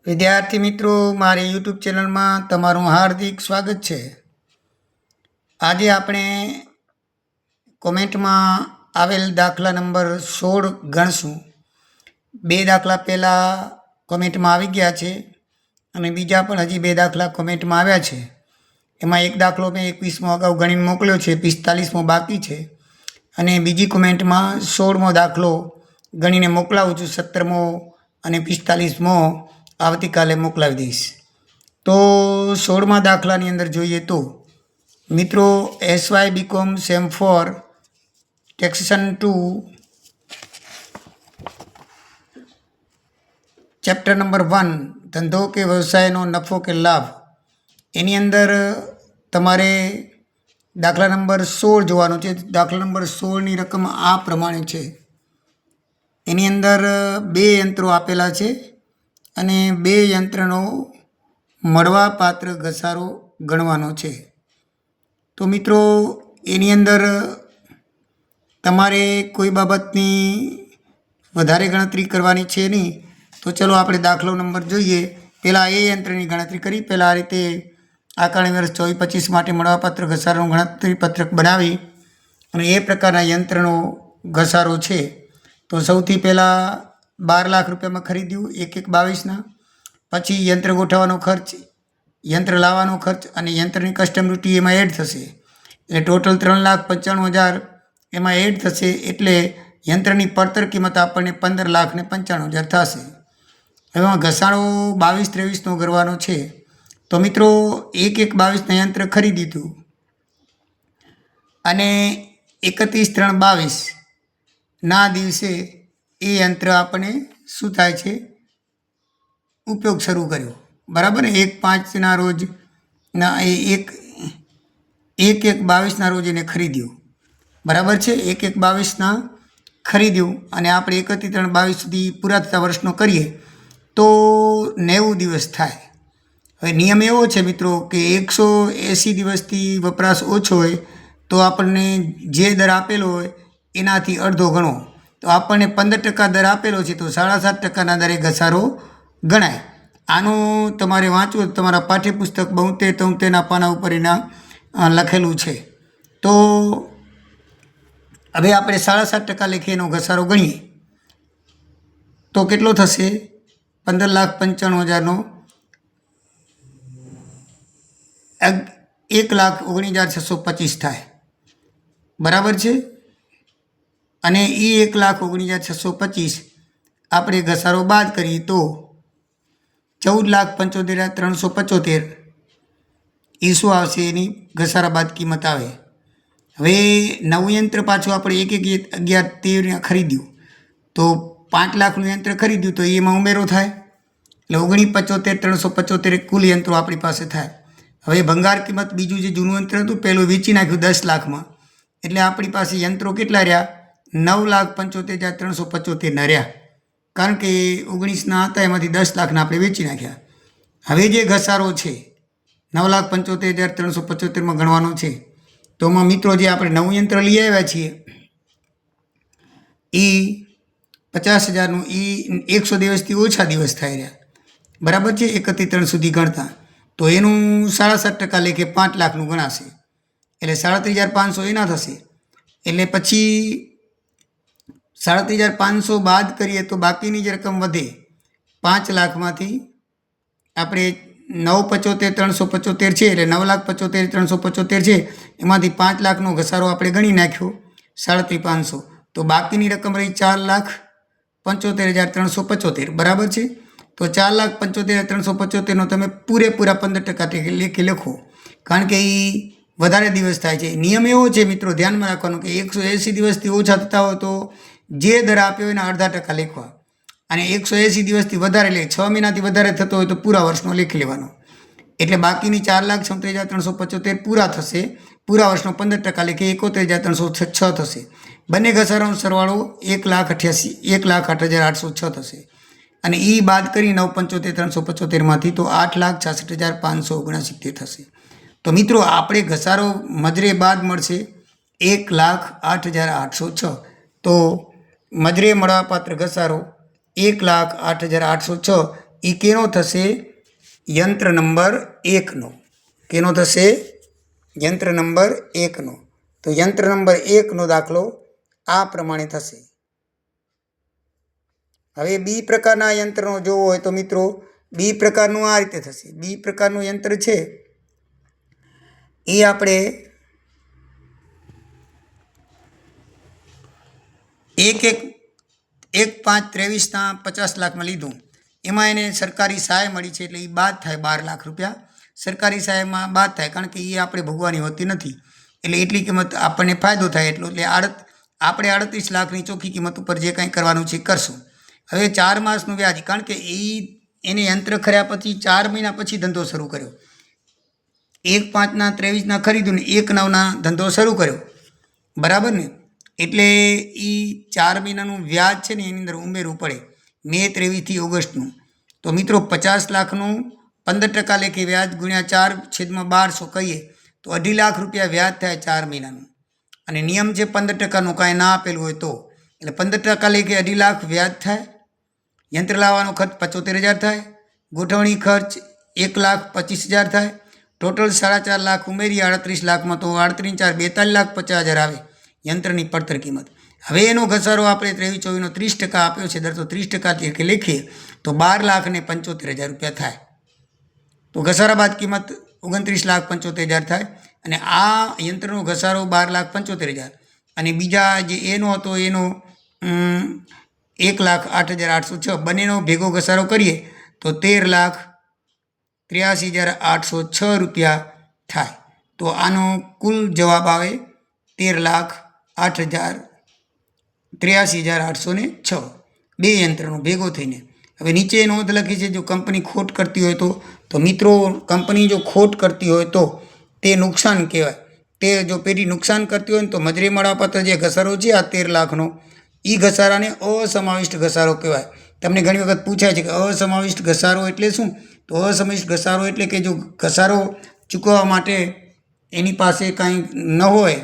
વિદ્યાર્થી મિત્રો, મારી યુટ્યુબ ચેનલમાં તમારું હાર્દિક સ્વાગત છે। આજે આપણે કોમેન્ટમાં આવેલ દાખલા નંબર 16 ગણશું। બે દાખલા પહેલાં કોમેન્ટમાં આવી ગયા છે અને બીજા પણ હજી બે દાખલા કોમેન્ટમાં આવ્યા છે। એમાં એક દાખલો મેં 21મો અગાઉ ગણીને મોકલ્યો છે, 45મો બાકી છે અને બીજી કોમેન્ટમાં 16મો દાખલો ગણીને મોકલાવું છું। 17મો અને 45મો આવતીકાલે મોકલાવી દઈશ। તો 16મા દાખલાની અંદર જોઈએ તો મિત્રો, SY BCom sem 4 taxation 2 chapter number 1 ધંધો કે વ્યવસાયનો નફો કે લાભ, એની અંદર તમારે દાખલા નંબર 16 જોવાનો છે। દાખલા નંબર 16ની રકમ આ પ્રમાણે છે। એની અંદર બે યંત્રો આપેલા છે અને બે યંત્રનો મળવાપાત્ર ઘસારો ગણવાનો છે। તો મિત્રો, એની અંદર તમારે કોઈ બાબતની વધારે ગણતરી કરવાની છે નહીં। તો ચલો આપણે દાખલો નંબર જોઈએ। પહેલાં એ યંત્રની ગણતરી કરી। પહેલાં આ રીતે આકારણી વર્ષ 24-25 માટે મળવાપાત્ર ઘસારોનું ગણતરી પત્રક બનાવી અને એ પ્રકારના યંત્રનો ઘસારો છે। તો સૌથી પહેલાં 12 લાખ રૂપિયામાં ખરીદ્યું 1/22ના। પછી યંત્ર ગોઠવવાનો ખર્ચ, યંત્ર લાવવાનો ખર્ચ અને યંત્રની કસ્ટમ ડ્યુટી એમાં એડ થશે, એટલે ટોટલ 3,95,000 એમાં એડ થશે, એટલે યંત્રની પડતર કિંમત આપણને 15,95,000 થશે। એમાં ઘસારો 22-23નો કરવાનો છે। તો મિત્રો, 1/22ના યંત્ર ખરીદી દીધું અને 31/3/22ના દિવસે એ યંત્ર આપણે શું થાય છે, ઉપયોગ શરૂ કર્યો, બરાબર। 1/5ના રોજ ના 1/22ના રોજ એને ખરીદ્યું, બરાબર છે। 1/22ના ખરીદ્યું અને આપણે 31/3/22 સુધી પૂરા થતા વર્ષનો કરીએ તો 90 દિવસ થાય। હવે નિયમ એવો છે મિત્રો કે 180 દિવસથી વપરાશ ઓછો હોય તો આપણને જે દર આપેલો હોય એનાથી અડધો ગણો। તો આપણને 15% દર આપેલો છે તો 7.5%ના દરે ઘસારો ગણાય। આનું તમારે વાંચવું તો તમારા પાઠ્યપુસ્તક 72-73ના પાના ઉપર એના લખેલું છે। તો હવે આપણે 7.5% લેખે એનો ઘસારો ગણીએ તો કેટલો થશે? 15,95,000નો 1,19,625 થાય, બરાબર છે। અને એ 1,19,625 આપણે ઘસારો બાદ કરીએ તો 14,75,375 એ શું આવશે? એની ઘસારા બાદ કિંમત આવે। હવે નવું યંત્ર પાછું આપણે 1/11/13 ખરીદ્યું તો 5 લાખનું યંત્ર ખરીદ્યું તો એમાં ઉમેરો થાય, એટલે 19,75,375 કુલ યંત્રો આપણી પાસે થાય। હવે ભંગાર કિંમત, બીજું જે જૂનું યંત્ર હતું પહેલું વેચી નાખ્યું 10 લાખમાં, એટલે આપણી પાસે યંત્રો કેટલા રહ્યા? 9,75,375ના રહ્યા, કારણ કે 19ના હતા એમાંથી 10 લાખના આપણે વેચી નાખ્યા। હવે જે ઘસારો છે 9,75,375માં ગણવાનો છે। તો એમાં મિત્રો જે આપણે નવું યંત્ર લઈ આવ્યા છીએ એ 50,000નું એ 100 દિવસથી ઓછા દિવસ થાય રહ્યા, બરાબર છે। 31 સુધી ગણતા તો એનું 7.5% લેખે 5 લાખનું ગણાશે, એટલે 37,500 એના થશે। એટલે પછી 37,500 બાદ કરીએ તો બાકીની જે રકમ વધે 5 લાખમાંથી આપણે 9,75,375 છે, એટલે 9,75,375 છે, એમાંથી 5 લાખનો ઘસારો આપણે ગણી નાખ્યો 37,500, તો બાકીની રકમ રહી 4,75,375, બરાબર છે। તો 4,75,375નો તમે પૂરેપૂરા 15% લેખે લખો, કારણ કે એ વધારે દિવસ થાય છે। નિયમ એવો છે મિત્રો, ધ્યાનમાં રાખવાનું કે 180 દિવસથી ઓછા થતા હોય તો જે દર આપ્યો એના અડધા ટકા લેખવા, અને 180 દિવસથી વધારે લે 6 મહિનાથી વધારે થતો હોય તો પૂરા વર્ષનો લેખી લેવાનો, એટલે બાકીની 4,76,375 પૂરા થશે, પૂરા વર્ષનો 15% લેખે 71,306 થશે। બંને ઘસારાનો સરવાળો 1,08,806 થશે અને એ બાદ કરી 9,75,375માંથી તો 8,66,569 થશે। તો મિત્રો, આપણે ઘસારો મજરે બાદ મળશે 1,08,806। તો મજરે મળવાપાત્ર ઘસારો 1,08,806 એ કેનો થશે? યંત્ર નંબર 1નો. કેનો થશે? યંત્ર નંબર 1નો. તો યંત્ર નંબર 1નો દાખલો આ પ્રમાણે થશે. હવે બી પ્રકારના યંત્રનો જોવો હોય તો મિત્રો બી પ્રકારનું આ રીતે થશે. બી પ્રકારનું યંત્ર છે એ આપણે 1/5/23ના 50 લાખમાં લીધું. એમાં એને સરકારી સહાય મળી છે એટલે એ બાદ થાય 12 લાખ રૂપિયા. સરકારી સહાયમાં બાદ થાય કારણ કે એ આપણે ભોગવાની હોતી નથી. એટલે એટલી કિંમત આપણને ફાયદો થાય એટલો. એટલે આપણે 38 લાખની ચોખ્ખી કિંમત ઉપર જે કંઈ કરવાનું છે કરશું. હવે 4 માસનું વ્યાજ, કારણ કે એને યંત્ર ખર્યા પછી 4 મહિના પછી ધંધો શરૂ કર્યો. 1/5/23ના ખરીદ્યું ને 1/9ના ધંધો શરૂ કર્યો, બરાબર ને? એટલે એ 4 મહિનાનું વ્યાજ છે ને એની અંદર ઉમેરવું પડે, મે 23થી ઓગસ્ટનું. તો મિત્રો 50 લાખનું 15% લેખે વ્યાજ ગુણ્યા 4/1200 કહીએ તો 2.5 લાખ રૂપિયા વ્યાજ થાય 4 મહિનાનું. અને નિયમ છે 15%નું કાંઈ ના આપેલું હોય તો, એટલે 15% લેખે 2.5 લાખ વ્યાજ થાય. યંત્ર લાવવાનો ખર્ચ 75,000 થાય. ગોઠવણી ખર્ચ 1,25,000 થાય. ટોટલ 4.5 લાખ ઉમેરી 38 લાખમાં તો 38 4 42,50,000 આવે યંત્રની પડતર કિંમત. હવે એનો ઘસારો આપણે 23-24નો 30% આપ્યો છે દર, તો 30% તરીકે લખીએ તો 12,75,000 રૂપિયા થાય. તો ઘસારા બાદ કિંમત 29,75,000 થાય. અને આ યંત્રનો ઘસારો 12,75,000 અને બીજા જે એનો હતો એનો 1,08,806, બંનેનો ભેગો ઘસારો કરીએ તો 13,83,806 રૂપિયા થાય. તો આનો કુલ જવાબ આવે 13,83,806 બે યંત્રનો ભેગો થઈને. હવે નીચે નોંધ લખી છે, જો કંપની ખોટ કરતી હોય તો મિત્રો કંપની જો ખોટ કરતી હોય તો તે નુકસાન કહેવાય. તે જો પેઢી નુકસાન કરતી હોય ને તો મજૂરી મળવાપાત્ર જે ઘસારો છે આ 13 લાખનો, એ ઘસારાને અસમાવિષ્ટ ઘસારો કહેવાય. તમને ઘણી વખત પૂછાય છે કે અસમાવિષ્ટ ઘસારો એટલે શું? તો અસમાવિષ્ટ ઘસારો એટલે કે જો ઘસારો ચૂકવવા માટે એની પાસે કાંઈ ન હોય,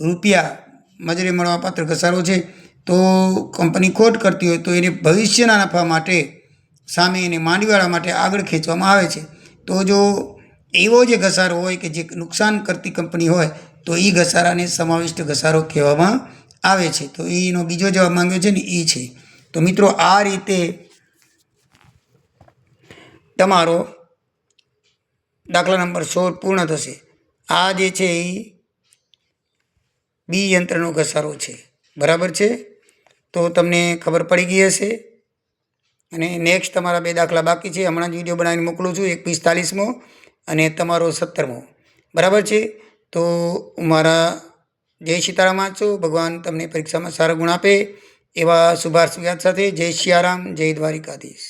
રૂપિયા મજૂરી મળવાપાત્ર ઘસારો છે, તો કંપની ખોટ કરતી હોય તો એને ભવિષ્યના નફા માટે સામે એને માંડીવાળા માટે આગળ ખેંચવામાં આવે છે. તો જો એવો જે ઘસારો હોય કે જે નુકસાન કરતી કંપની હોય તો એ ઘસારાને સમાવિષ્ટ ઘસારો કહેવામાં આવે છે. તો એનો બીજો જવાબ માંગ્યો છે ને એ છે. તો મિત્રો આ રીતે તમારો દાખલા નંબર 16 પૂર્ણ થશે. આ જે છે એ બી યંત્રનો ઘસારો છે, બરાબર છે? તો તમને ખબર પડી ગઈ હશે. અને નેક્સ્ટ તમારા 2 દાખલા બાકી છે, હમણાં જ વિડીયો બનાવીને મોકલું છું, એક 45મો અને તમારો 17મો, બરાબર છે? તો મારા જય સીતારામ વાંચો, ભગવાન તમને પરીક્ષામાં સારા ગુણ આપે એવા શુભાર્થ સાથે જય સિયારામ, જય દ્વારિકાધીશ.